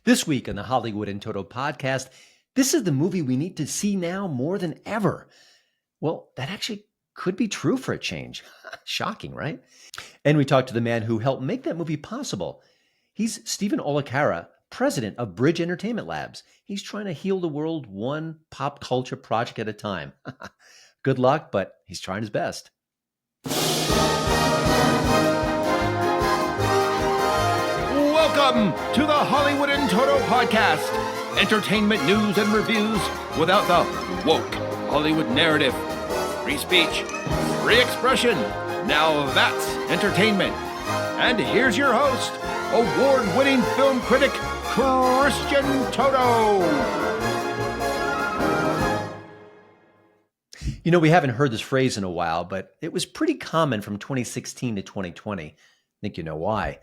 This week on the Hollywood and Toto Podcast, this is the movie we need to see now more than ever. Well, that actually could be true for a change. Shocking, right? And we talked to the man who helped make that movie possible. He's Steven Olikara, president of Bridge Entertainment Labs. He's trying to heal the world one pop culture project at a time. Good luck, but he's trying his best. Welcome to the Hollywood and Toto Podcast. Entertainment news and reviews without the woke Hollywood narrative. Free speech, free expression. Now that's entertainment. And here's your host, award-winning film critic, Christian Toto. You know, we haven't heard this phrase in a while, but it was pretty common from 2016 to 2020. I think you know why.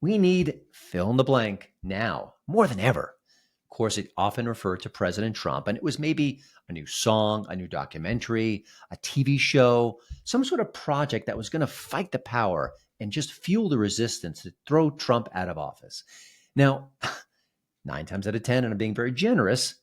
We need fill in the blank now, more than ever. Of course, it often referred to President Trump, and it was maybe a new song, a new documentary, a TV show, some sort of project that was going to fight the power and just fuel the resistance to throw Trump out of office. Now, 9 times out of 10, and I'm being very generous,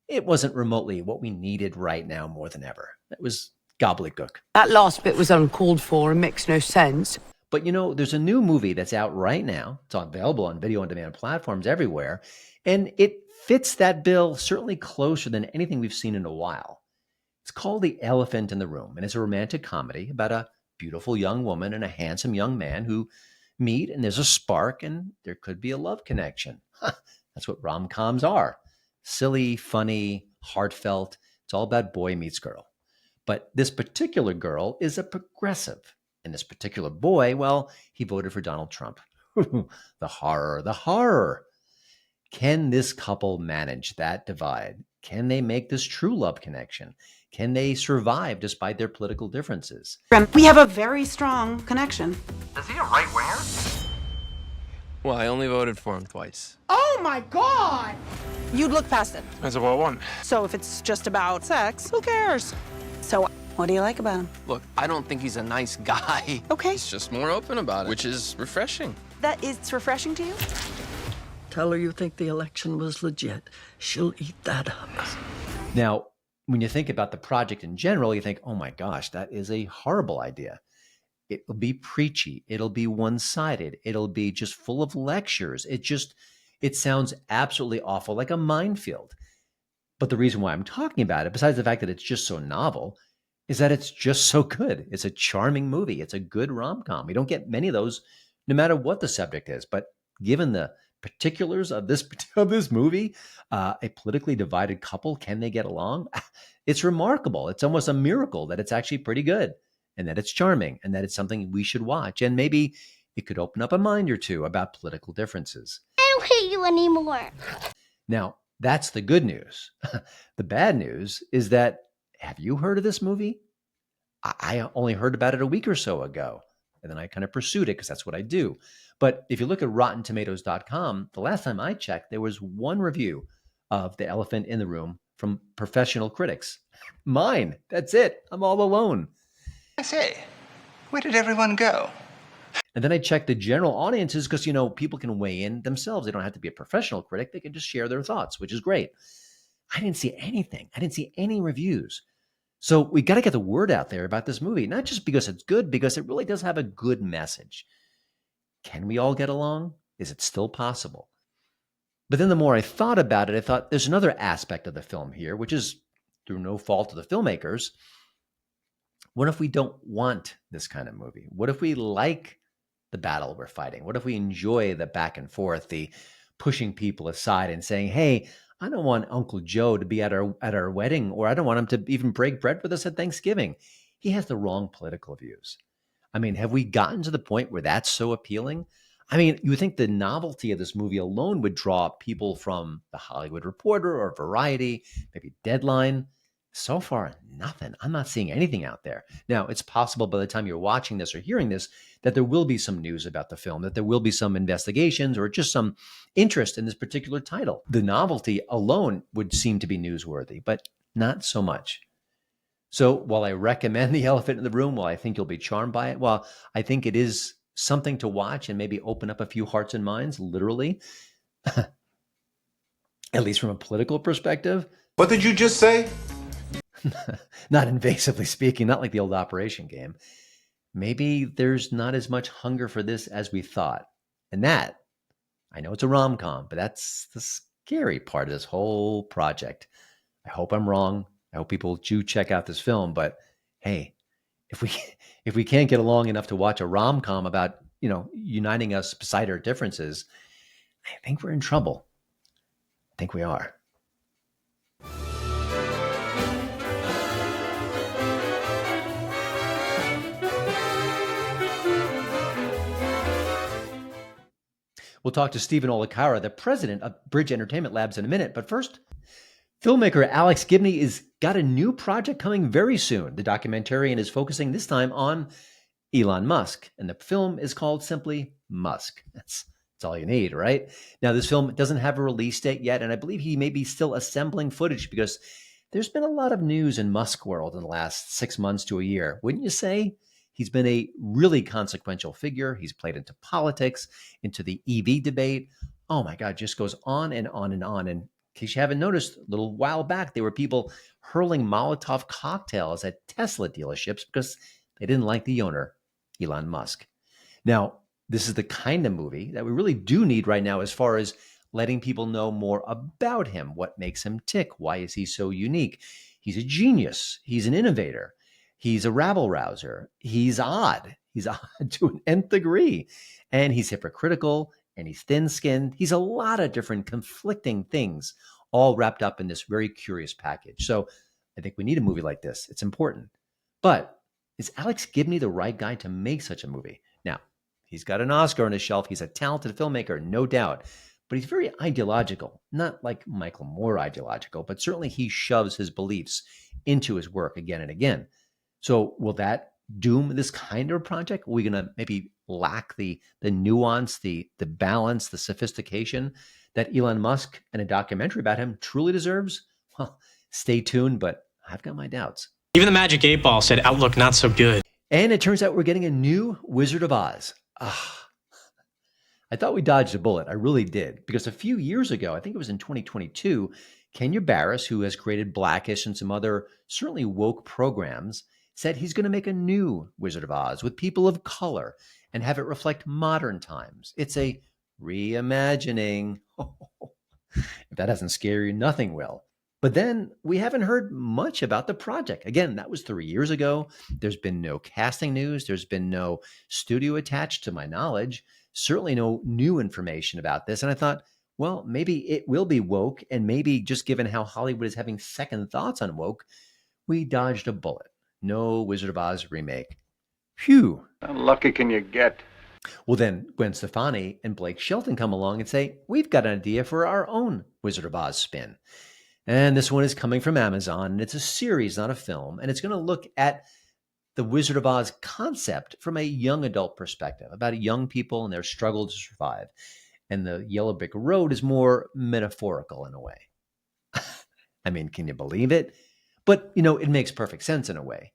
it wasn't remotely what we needed right now more than ever. It was gobbledygook. That last bit was uncalled for and makes no sense. But you know, there's a new movie that's out right now. It's available on video on demand platforms everywhere. And it fits that bill certainly closer than anything we've seen in a while. It's called The Elephant in the Room, and it's a romantic comedy about a beautiful young woman and a handsome young man who meet, and there's a spark, and there could be a love connection. That's what rom-coms are. Silly, funny, heartfelt. It's all about boy meets girl. But this particular girl is a progressive. And this particular boy, well, he voted for Donald Trump. The horror, the horror. Can this couple manage that divide? Can they make this true love connection? Can they survive despite their political differences? We have a very strong connection. Is he a right winger? Well, I only voted for him twice. Oh my God! You'd look past it. That's what I want. So if it's just about sex, who cares? So what do you like about him? Look, I don't think he's a nice guy. Okay. He's just more open about it, which is refreshing. That is refreshing to you? Tell her you think the election was legit. She'll eat that up. Now, when you think about the project in general, you think, oh my gosh, that is a horrible idea. It'll be preachy. It'll be one-sided. It'll be just full of lectures. It sounds absolutely awful, like a minefield. But the reason why I'm talking about it, besides the fact that it's just so novel, is that it's just so good. It's a charming movie. It's a good rom-com. We don't get many of those, no matter what the subject is. But given the particulars of this movie, a politically divided couple, can they get along? It's remarkable. It's almost a miracle that it's actually pretty good and that it's charming and that it's something we should watch. And maybe it could open up a mind or two about political differences. I don't hate you anymore. Now, that's the good news. The bad news is that, have you heard of this movie? I only heard about it a week or so ago, and then I kind of pursued it because that's what I do. But if you look at RottenTomatoes.com, the last time I checked, there was one review of The Elephant in the Room from professional critics. Mine. That's it. I'm all alone. I say, where did everyone go? And then I checked the general audiences because, you know, people can weigh in themselves. They don't have to be a professional critic. They can just share their thoughts, which is great. I didn't see anything. I didn't see any reviews. So we got to get the word out there about this movie, not just because it's good, because it really does have a good message. Can we all get along? Is it still possible? But then the more I thought about it, I thought there's another aspect of the film here, which is through no fault of the filmmakers. What if we don't want this kind of movie? What if we like the battle we're fighting? What if we enjoy the back and forth, the pushing people aside and saying, hey, I don't want Uncle Joe to be at our wedding, or I don't want him to even break bread with us at Thanksgiving. He has the wrong political views. I mean, have we gotten to the point where that's so appealing? I mean, you would think the novelty of this movie alone would draw people from The Hollywood Reporter or Variety, maybe Deadline. So far, nothing. I'm not seeing anything out there. Now, it's possible by the time you're watching this or hearing this that there will be some news about the film, that there will be some investigations or just some interest in this particular title. The novelty alone would seem to be newsworthy, but not so much. So while I recommend The Elephant in the Room, while I think you'll be charmed by it, while I think it is something to watch and maybe open up a few hearts and minds, literally, at least from a political perspective. What did you just say? Not invasively speaking, not like the old Operation game. Maybe there's not as much hunger for this as we thought. And that, I know it's a rom-com, but that's the scary part of this whole project. I hope I'm wrong. I hope people do check out this film, but hey, if we can't get along enough to watch a rom-com about, uniting us beside our differences, I think we're in trouble. I think we are. We'll talk to Steven Olikara, the president of Bridge Entertainment Labs, in a minute. But first, filmmaker Alex Gibney has got a new project coming very soon. The documentarian is focusing this time on Elon Musk, and the film is called simply Musk. That's all you need, right? Now, this film doesn't have a release date yet, and I believe he may be still assembling footage because there's been a lot of news in Musk world in the last 6 months to a year, wouldn't you say? He's been a really consequential figure. He's played into politics, into the EV debate. Oh my God, just goes on and on and on. And in case you haven't noticed, a little while back, there were people hurling Molotov cocktails at Tesla dealerships because they didn't like the owner, Elon Musk. Now, this is the kind of movie that we really do need right now as far as letting people know more about him, what makes him tick, why is he so unique? He's a genius. He's an innovator. He's a rabble-rouser. He's odd. He's odd to an nth degree. And he's hypocritical, and he's thin-skinned. He's a lot of different conflicting things all wrapped up in this very curious package. So I think we need a movie like this. It's important. But is Alex Gibney the right guy to make such a movie? Now, he's got an Oscar on his shelf. He's a talented filmmaker, no doubt. But he's very ideological. Not like Michael Moore ideological, but certainly he shoves his beliefs into his work again and again. So will that doom this kind of project? Are we going to maybe lack the nuance, the balance, the sophistication that Elon Musk and a documentary about him truly deserves? Well, stay tuned, but I've got my doubts. Even the Magic 8 Ball said outlook not so good. And it turns out we're getting a new Wizard of Oz. I thought we dodged a bullet. I really did. Because a few years ago, I think it was in 2022, Kenya Barris, who has created Blackish and some other certainly woke programs, said he's going to make a new Wizard of Oz with people of color and have it reflect modern times. It's a reimagining. If that doesn't scare you, nothing will. But then we haven't heard much about the project. Again, that was 3 years ago. There's been no casting news. There's been no studio attached to my knowledge. Certainly no new information about this. And I thought, well, maybe it will be woke. And maybe just given how Hollywood is having second thoughts on woke, we dodged a bullet. No Wizard of Oz remake. Phew. How lucky can you get? Well, then Gwen Stefani and Blake Shelton come along and say, we've got an idea for our own Wizard of Oz spin. And this one is coming from Amazon, and it's a series, not a film. And it's going to look at the Wizard of Oz concept from a young adult perspective, about young people and their struggle to survive. And the Yellow Brick Road is more metaphorical in a way. I mean, can you believe it? But, it makes perfect sense in a way.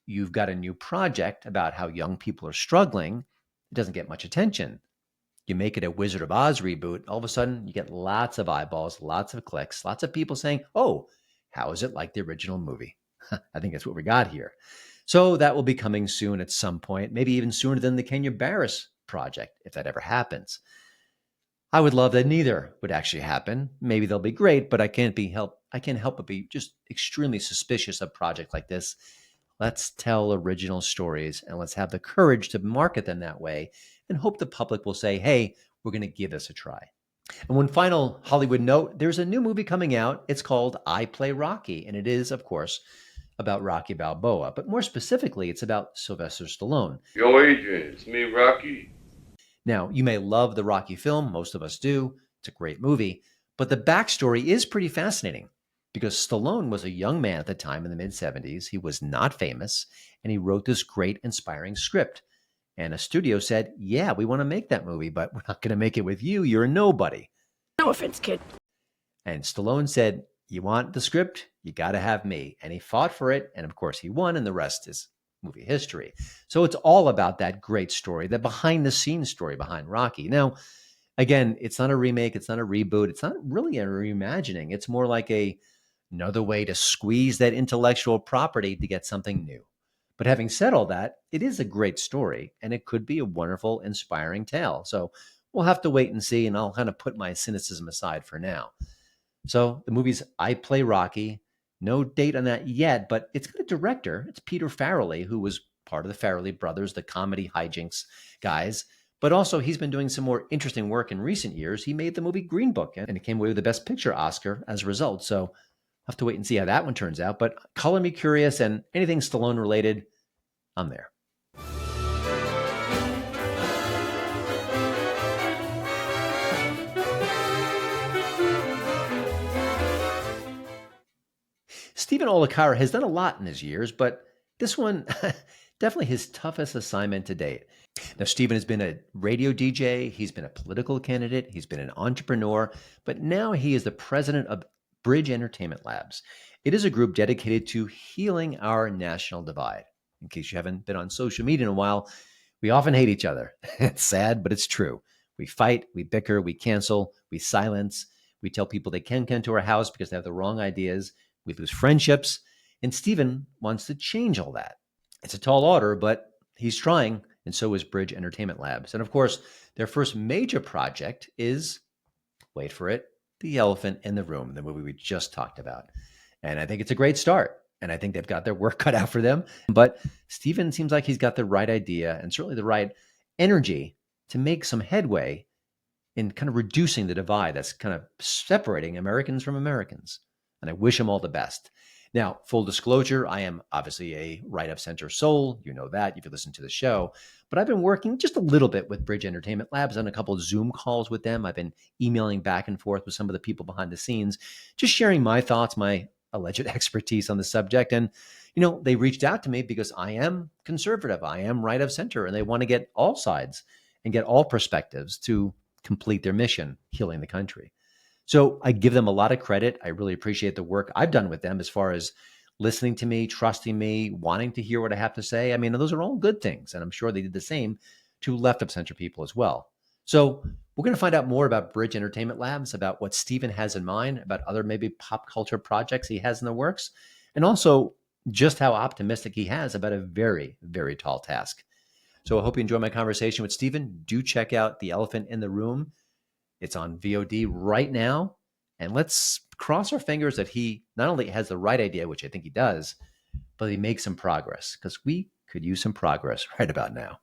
You've got a new project about how young people are struggling. It doesn't get much attention. You make it a Wizard of Oz reboot, all of a sudden you get lots of eyeballs, lots of clicks, lots of people saying, oh, how is it like the original movie? I think that's what we got here. So that will be coming soon at some point, maybe even sooner than the Kenya Barris project, if that ever happens. I would love that neither would actually happen. Maybe they'll be great, but I can't help but be just extremely suspicious of a project like this. Let's tell original stories and let's have the courage to market them that way and hope the public will say, hey, we're going to give this a try. And one final Hollywood note, there's a new movie coming out. It's called I Play Rocky, and it is, of course, about Rocky Balboa. But more specifically, it's about Sylvester Stallone. Yo, Adrian, it's me, Rocky. Now, you may love the Rocky film. Most of us do. It's a great movie. But the backstory is pretty fascinating because Stallone was a young man at the time in the mid-70s. He was not famous, and he wrote this great, inspiring script. And a studio said, yeah, we want to make that movie, but we're not going to make it with you. You're a nobody. No offense, kid. And Stallone said, you want the script? You got to have me. And he fought for it. And of course, he won. And the rest is movie history. So it's all about that great story, the behind the scenes story behind Rocky. Now, again, it's not a remake, it's not a reboot, it's not really a reimagining. It's more like another way to squeeze that intellectual property to get something new. But having said all that, it is a great story and it could be a wonderful, inspiring tale. So we'll have to wait and see, and I'll kind of put my cynicism aside for now. So the movie's I Play Rocky. No date on that yet, but it's got a director. It's Peter Farrelly, who was part of the Farrelly brothers, the comedy hijinks guys. But also, he's been doing some more interesting work in recent years. He made the movie Green Book, and it came away with the Best Picture Oscar as a result. So I'll have to wait and see how that one turns out. But color me curious, and anything Stallone related, I'm there. Steven Olikara has done a lot in his years, but this one, definitely his toughest assignment to date. Now, Steven has been a radio DJ, he's been a political candidate, he's been an entrepreneur, but now he is the president of Bridge Entertainment Labs. It is a group dedicated to healing our national divide. In case you haven't been on social media in a while, we often hate each other. It's sad, but it's true. We fight, we bicker, we cancel, we silence, we tell people they can't come to our house because they have the wrong ideas. We lose friendships, and Steven wants to change all that. It's a tall order, but he's trying, and so is Bridge Entertainment Labs. And of course, their first major project is, wait for it, The Elephant in the Room, the movie we just talked about. And I think it's a great start, and I think they've got their work cut out for them. But Steven seems like he's got the right idea and certainly the right energy to make some headway in kind of reducing the divide that's kind of separating Americans from Americans. And I wish him all the best. Now, full disclosure, I am obviously a right-of-center soul. You know that if you listen to the show. But I've been working just a little bit with Bridge Entertainment Labs, on a couple of Zoom calls with them. I've been emailing back and forth with some of the people behind the scenes, just sharing my thoughts, my alleged expertise on the subject. And, you know, they reached out to me because I am conservative. I am right-of-center, and they want to get all sides and get all perspectives to complete their mission, healing the country. So I give them a lot of credit. I really appreciate the work I've done with them as far as listening to me, trusting me, wanting to hear what I have to say. I mean, those are all good things. And I'm sure they did the same to left of center people as well. So we're going to find out more about Bridge Entertainment Labs, about what Steven has in mind, about other maybe pop culture projects he has in the works, and also just how optimistic he has about a very, very tall task. So I hope you enjoy my conversation with Steven. Do check out The Elephant in the Room. It's on VOD right now. And let's cross our fingers that he not only has the right idea, which I think he does, but he makes some progress, because we could use some progress right about now.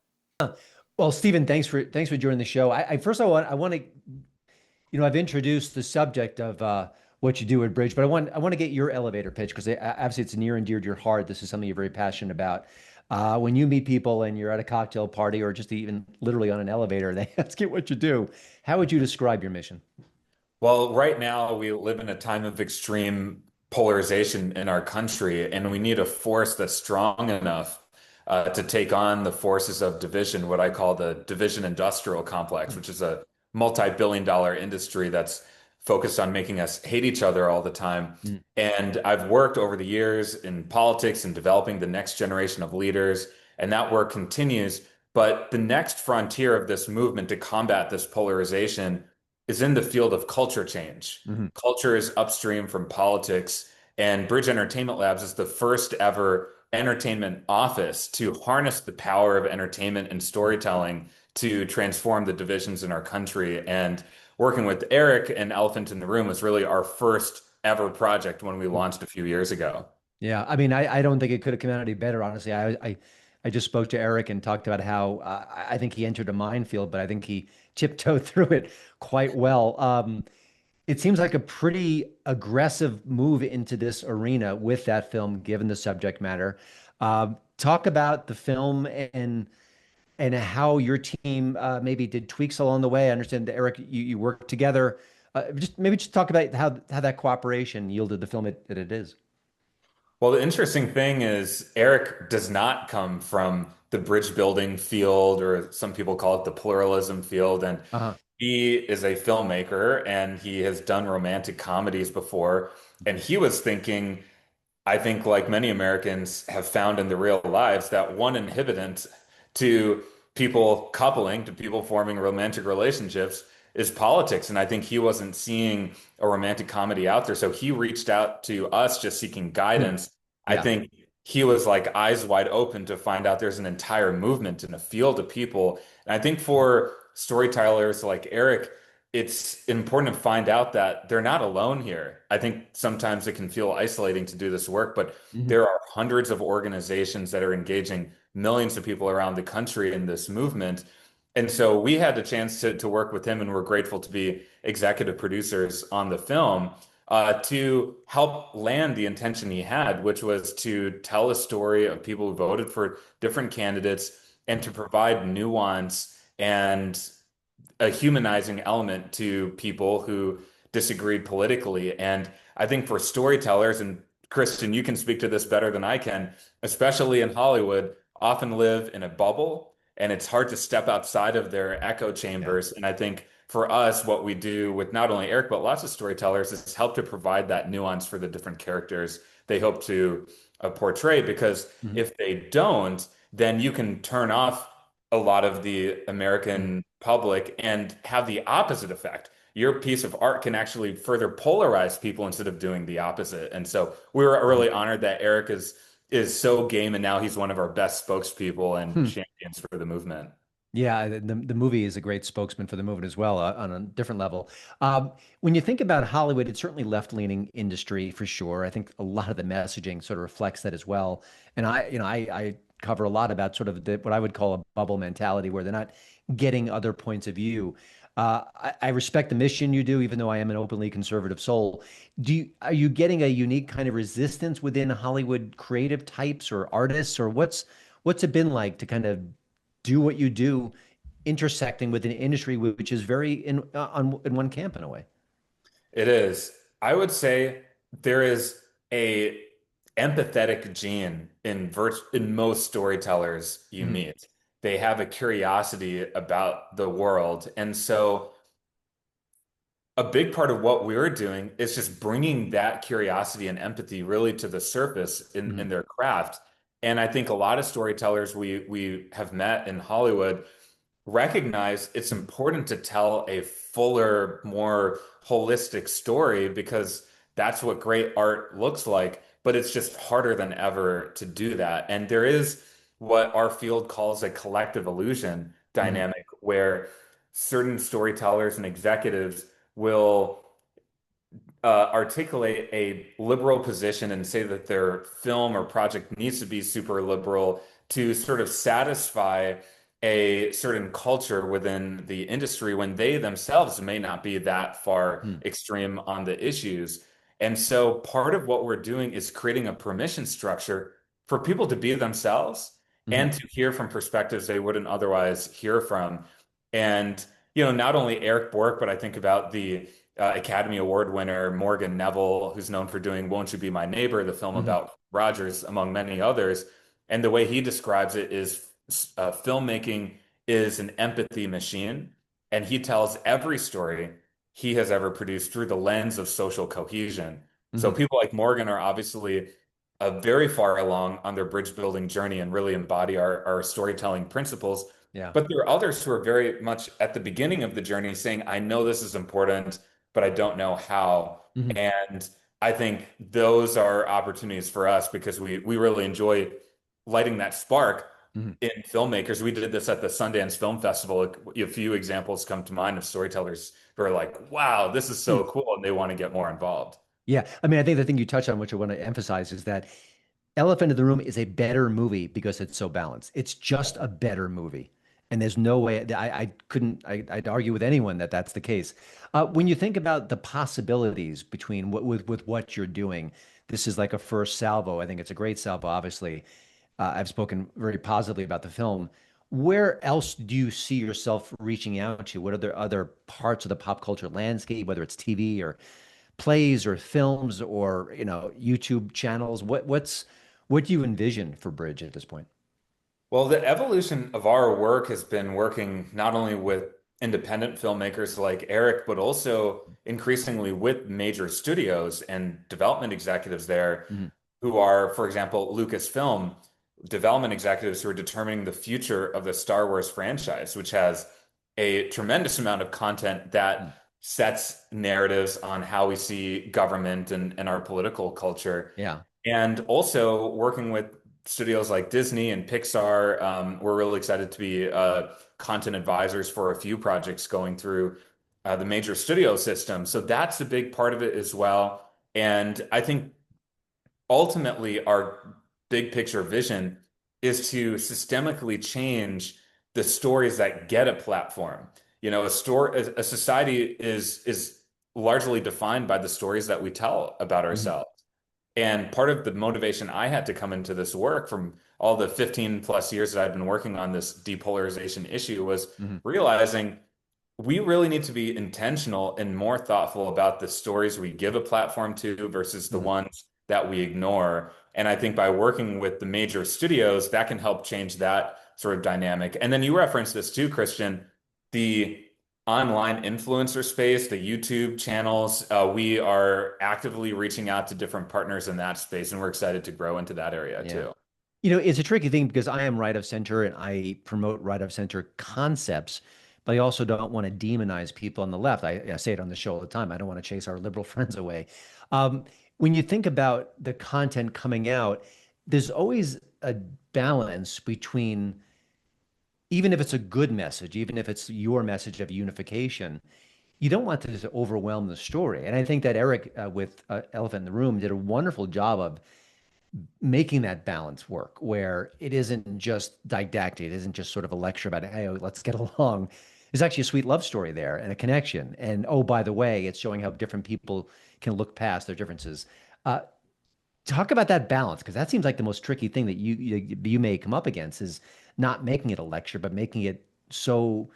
Well, Steven, thanks for joining the show. I want to, you know, I've introduced the subject of what you do at Bridge, but I want to get your elevator pitch, because obviously it's near and dear to your heart. This is something you're very passionate about. When you meet people and you're at a cocktail party or just even literally on an elevator, they ask you what you do. How would you describe your mission? Well, right now we live in a time of extreme polarization in our country, and we need a force that's strong enough to take on the forces of division, what I call the division industrial complex, which is a multi-billion-dollar industry that's focused on making us hate each other all the time. And I've worked over the years in politics and developing the next generation of leaders, and that work continues. But the next frontier of this movement to combat this polarization is in the field of culture change. Culture is upstream from politics, and Bridge Entertainment Labs is the first ever entertainment office to harness the power of entertainment and storytelling to transform the divisions in our country. And working with Eric and Elephant in the Room was really our first ever project when we launched a few years ago. Yeah, I mean, I don't think it could have come out any better, honestly. I just spoke to Eric and talked about how I think he entered a minefield, but I think he tiptoed through it quite well. It seems like a pretty aggressive move into this arena with that film, given the subject matter. Talk about the film and how your team maybe did tweaks along the way. I understand that, Eric, you worked together. Just talk about how that cooperation yielded the film that it is. Well, the interesting thing is Eric does not come from the bridge building field, or some people call it the pluralism field. And he is a filmmaker, and he has done romantic comedies before. And he was thinking, I think like many Americans have found in their real lives, that one inhibitant to people coupling, to people forming romantic relationships, is politics. And I think he wasn't seeing a romantic comedy out there. So he reached out to us just seeking guidance. I Yeah. think he was like eyes wide open to find out there's an entire movement and a field of people. And I think for storytellers like Eric, it's important to find out that they're not alone here. I think sometimes it can feel isolating to do this work, but there are hundreds of organizations that are engaging millions of people around the country in this movement. And so we had the chance to work with him, and we're grateful to be executive producers on the film to help land the intention he had, which was to tell a story of people who voted for different candidates and to provide nuance and a humanizing element to people who disagreed politically. And I think for storytellers, and Kristen, you can speak to this better than I can, especially in Hollywood, often live in a bubble, and it's hard to step outside of their echo chambers. And I think for us, what we do with not only Eric, but lots of storytellers is help to provide that nuance for the different characters they hope to portray. Because if they don't, then you can turn off a lot of the American public and have the opposite effect. Your piece of art can actually further polarize people instead of doing the opposite. And so we were really honored that Eric is so game, and now he's one of our best spokespeople and champions for the movement. Yeah, the movie is a great spokesman for the movement as well on a different level. When you think about Hollywood, it's certainly left-leaning industry for sure. I think a lot of the messaging sort of reflects that as well. And I cover a lot about sort of what I would call a bubble mentality, where they're not getting other points of view. I respect the mission you do, even though I am an openly conservative soul. Are you getting a unique kind of resistance within Hollywood creative types or artists, or what's it been like to kind of do what you do, intersecting with an industry which is very in one camp in a way? It is. I would say there is a empathetic gene in most storytellers you meet. They have a curiosity about the world. And so a big part of what we're doing is just bringing that curiosity and empathy really to the surface in their craft. And I think a lot of storytellers we have met in Hollywood recognize it's important to tell a fuller, more holistic story, because that's what great art looks like. But it's just harder than ever to do that. And there is what our field calls a collective illusion dynamic, where certain storytellers and executives will articulate a liberal position and say that their film or project needs to be super liberal to sort of satisfy a certain culture within the industry, when they themselves may not be that far extreme on the issues. And so part of what we're doing is creating a permission structure for people to be themselves and to hear from perspectives they wouldn't otherwise hear from. And, not only Eric Bork, but I think about the Academy Award winner, Morgan Neville, who's known for doing Won't You Be My Neighbor, the film about Rogers, among many others. And the way he describes it is filmmaking is an empathy machine. And he tells every story he has ever produced through the lens of social cohesion. So people like Morgan are obviously very far along on their bridge building journey and really embody our storytelling principles. Yeah. But there are others who are very much at the beginning of the journey saying, I know this is important, but I don't know how. And I think those are opportunities for us, because we really enjoy lighting that spark in filmmakers. We did this at the Sundance Film Festival. A few examples come to mind of storytellers who are like, wow, this is so cool, and they want to get more involved. Yeah. I mean, I think the thing you touch on, which I want to emphasize, is that Elephant in the Room is a better movie because it's so balanced. It's just a better movie. And there's no way I'd argue with anyone that that's the case. When you think about the possibilities between with what you're doing, this is like a first salvo. I think it's a great salvo, obviously. I've spoken very positively about the film. Where else do you see yourself reaching out to? What are there other parts of the pop culture landscape, whether it's TV or plays or films or YouTube channels? What do you envision for Bridge at this point? Well, the evolution of our work has been working not only with independent filmmakers like Eric, but also increasingly with major studios and development executives there who are, for example, Lucasfilm development executives who are determining the future of the Star Wars franchise, which has a tremendous amount of content that sets narratives on how we see government and our political culture. Yeah. And also working with studios like Disney and Pixar, we're really excited to be content advisors for a few projects going through the major studio system. So that's a big part of it as well. And I think ultimately our big picture vision is to systemically change the stories that get a platform. You know, a society is largely defined by the stories that we tell about ourselves. And part of the motivation I had to come into this work from all the 15 plus years that I've been working on this depolarization issue was realizing we really need to be intentional and more thoughtful about the stories we give a platform to versus the ones that we ignore. And I think by working with the major studios, that can help change that sort of dynamic. And then you referenced this too, Christian, the online influencer space, the YouTube channels. We are actively reaching out to different partners in that space, and we're excited to grow into that area too. You know, it's a tricky thing because I am right of center and I promote right of center concepts, but I also don't want to demonize people on the left. I say it on the show all the time. I don't want to chase our liberal friends away. When you think about the content coming out, there's always a balance between, even if it's a good message, even if it's your message of unification, you don't want to overwhelm the story. And I think that Eric with Elephant in the Room did a wonderful job of making that balance work, where it isn't just didactic, it isn't just sort of a lecture about, hey, let's get along. There's actually a sweet love story there and a connection. And oh, by the way, it's showing how different people can look past their differences. Talk about that balance, because that seems like the most tricky thing that you may come up against, is not making it a lecture, but making it so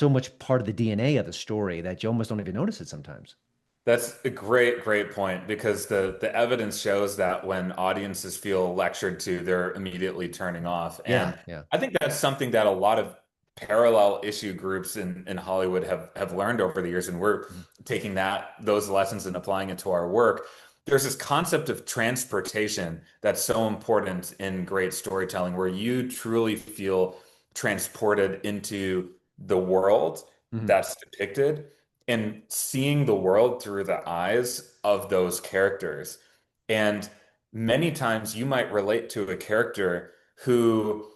much part of the DNA of the story that you almost don't even notice it sometimes. That's a great point, because the evidence shows that when audiences feel lectured to, they're immediately turning off. And I think that's something that a lot of parallel issue groups in Hollywood have learned over the years, and we're taking those lessons and applying it to our work. There's this concept of transportation that's so important in great storytelling, where you truly feel transported into the world that's depicted and seeing the world through the eyes of those characters. And many times you might relate to a character who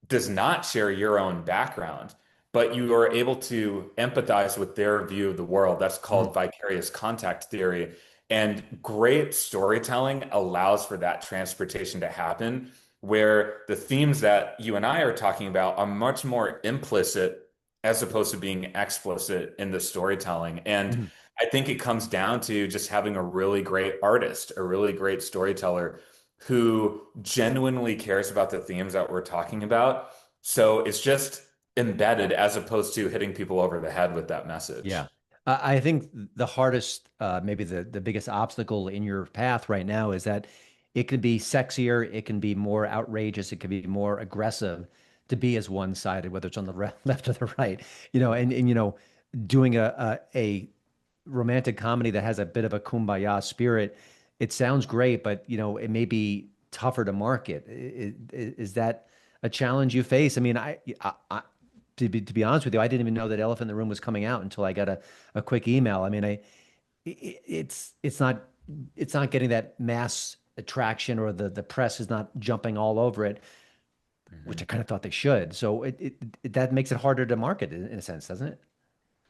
does not share your own background, but you are able to empathize with their view of the world. That's called vicarious contact theory. And great storytelling allows for that transportation to happen, where the themes that you and I are talking about are much more implicit as opposed to being explicit in the storytelling. And I think it comes down to just having a really great artist, a really great storyteller who genuinely cares about the themes that we're talking about. So it's just embedded as opposed to hitting people over the head with that message. Yeah. I think the hardest, maybe the biggest obstacle in your path right now is that it can be sexier, it can be more outrageous, it can be more aggressive to be as one-sided, whether it's on the left or the right, and doing a romantic comedy that has a bit of a kumbaya spirit. It sounds great, but it may be tougher to market. Is that a challenge you face? I mean, to be honest with you, I didn't even know that Elephant in the Room was coming out until I got a quick email. I mean, it's not getting that mass attraction, or the press is not jumping all over it, which I kind of thought they should. So that makes it harder to market in a sense, doesn't it?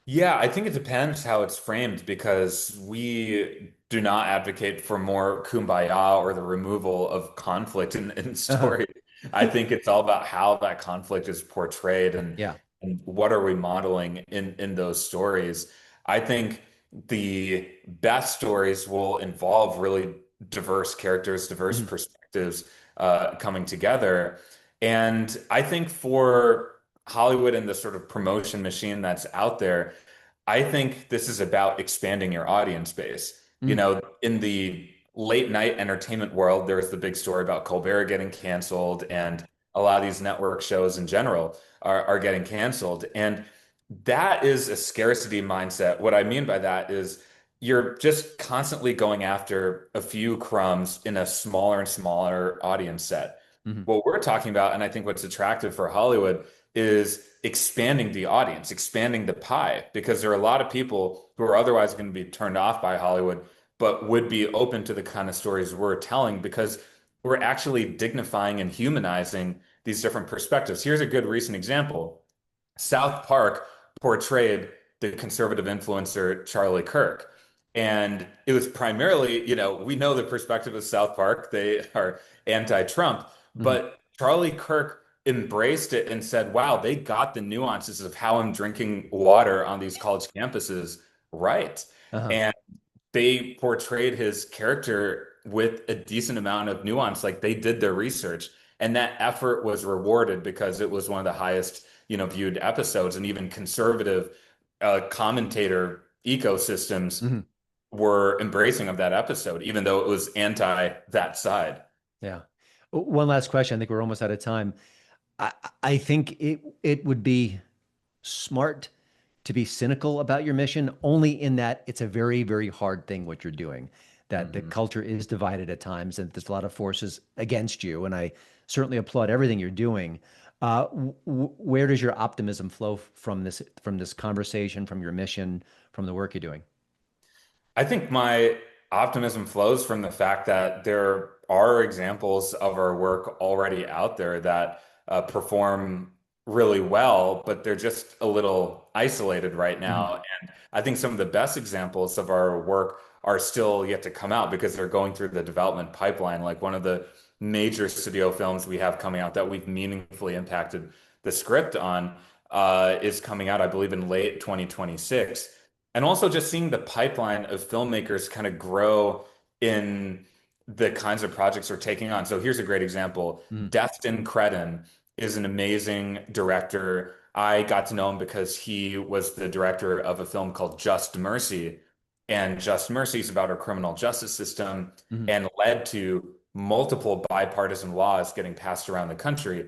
Yeah, I think it depends how it's framed, because we do not advocate for more kumbaya or the removal of conflict in story. I think it's all about how that conflict is portrayed and what are we modeling in those stories. I think the best stories will involve really diverse characters, diverse perspectives coming together. And I think for Hollywood and the sort of promotion machine that's out there, I think this is about expanding your audience base. In the late night entertainment world, there's the big story about Colbert getting canceled, and a lot of these network shows in general are getting canceled. And that is a scarcity mindset. What I mean by that is you're just constantly going after a few crumbs in a smaller and smaller audience set. What we're talking about, and I think what's attractive for Hollywood, is expanding the audience, expanding the pie, because there are a lot of people who are otherwise going to be turned off by Hollywood, but would be open to the kind of stories we're telling because we're actually dignifying and humanizing these different perspectives. Here's a good recent example. South Park portrayed the conservative influencer Charlie Kirk. And it was primarily, we know the perspective of South Park. They are anti-Trump, but Charlie Kirk embraced it and said, wow, they got the nuances of how I'm drinking water on these college campuses right. And they portrayed his character with a decent amount of nuance. Like they did their research, and that effort was rewarded because it was one of the highest, viewed episodes, and even conservative commentator ecosystems were embracing of that episode, even though it was anti that side. Yeah. One last question. I think we're almost out of time. I think it would be smart to be cynical about your mission, only in that it's a very, very hard thing what you're doing, that the culture is divided at times and there's a lot of forces against you. And I certainly applaud everything you're doing. Where does your optimism flow from this conversation, from your mission, from the work you're doing? I think my optimism flows from the fact that there are examples of our work already out there that perform really well, but they're just a little isolated right now. And I think some of the best examples of our work are still yet to come out because they're going through the development pipeline. Like one of the major studio films we have coming out that we've meaningfully impacted the script on is coming out, I believe, in late 2026. And also just seeing the pipeline of filmmakers kind of grow in the kinds of projects we're taking on. So here's a great example. Destin Credden is an amazing director. I got to know him because he was the director of a film called Just Mercy. And Just Mercy is about our criminal justice system and led to multiple bipartisan laws getting passed around the country.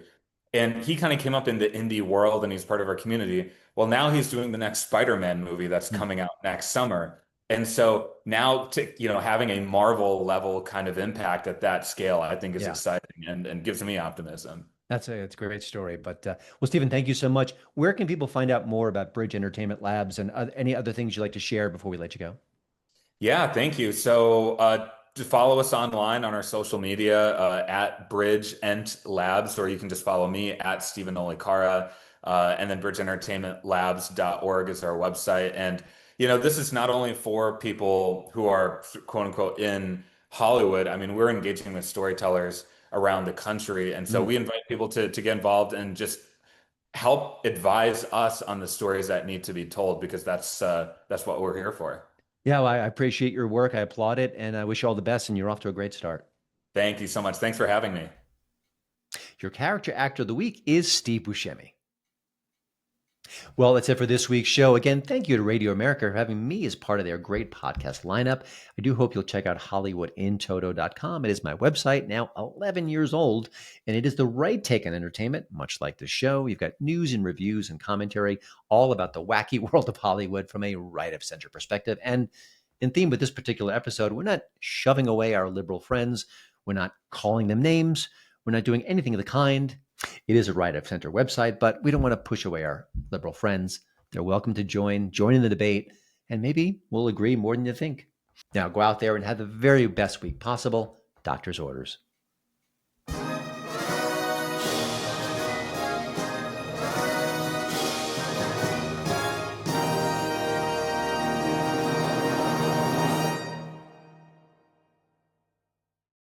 And he kind of came up in the indie world and he's part of our community. Well, now he's doing the next Spider-Man movie that's coming out next summer. And so now, having a Marvel level kind of impact at that scale, I think is exciting and gives me optimism. It's a great story. But well, Steven, thank you so much. Where can people find out more about Bridge Entertainment Labs and any other things you'd like to share before we let you go? Yeah, thank you. So just follow us online on our social media at Bridge Ent Labs, or you can just follow me at Steven Olikara. And then bridgeentertainmentlabs.org is our website. And, this is not only for people who are quote unquote in Hollywood. I mean, we're engaging with storytellers around the country. And so we invite people to get involved and just help advise us on the stories that need to be told, because that's what we're here for. Yeah, well, I appreciate your work. I applaud it, and I wish you all the best, and you're off to a great start. Thank you so much. Thanks for having me. Your character actor of the week is Steve Buscemi. Well, that's it for this week's show. Again, thank you to Radio America for having me as part of their great podcast lineup. I do hope you'll check out HollywoodInToto.com. It is my website, now 11 years old, and it is the right take on entertainment, much like the show. You've got news and reviews and commentary all about the wacky world of Hollywood from a right-of-center perspective. And in theme with this particular episode, we're not shoving away our liberal friends. We're not calling them names. We're not doing anything of the kind. It is a right-of-center website, but we don't want to push away our liberal friends. They're welcome to join in the debate, and maybe we'll agree more than you think. Now go out there and have the very best week possible. Doctor's orders.